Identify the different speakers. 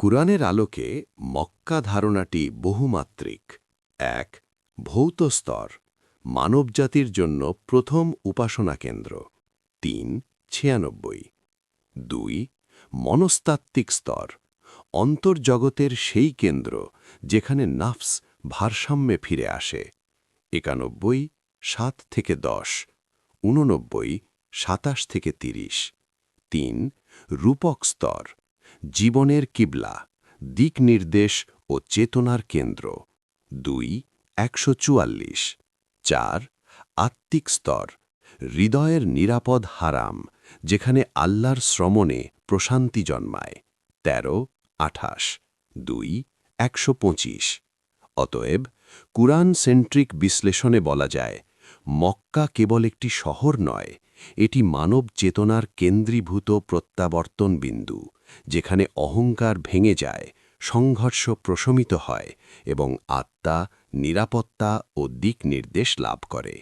Speaker 1: কুরআনের আলোকে মক্কা ধারণাটি বহুমাত্রিক। ১. ভৌত স্তর, মানবজাতির জন্য প্রথম উপাসনা কেন্দ্র ৩. ৯৬। ২. মনস্তাত্ত্বিক স্তর, অন্তর্জগতের সেই কেন্দ্র যেখানে নাফস ভারসাম্যে ফিরে আসে ৯১. ৭-১০, ৮৯, ২৭-৩০। ৩. রূপক স্তর, জীবনের কিবলা, দিক নির্দেশ ও চেতনার কেন্দ্র ২. ১৪৪। ৪. আত্মিক স্তর, হৃদয়ের নিরাপদ হারাম, যেখানে আল্লাহর শ্রমণে প্রশান্তি জন্মায় ১৩-২৮। ২. ১২৫। অতএব কুরআন সেন্ট্রিক বিশ্লেষণে বলা যায়, মক্কা কেবল একটি শহর নয়, এটি মানব চেতনার কেন্দ্রীভূত প্রত্যাবর্তন বিন্দু, যেখানে অহংকার ভেঙে যায়, সংঘর্ষ প্রশমিত হয় এবং আত্মা নিরাপত্তা ও দিক নির্দেশ লাভ করে।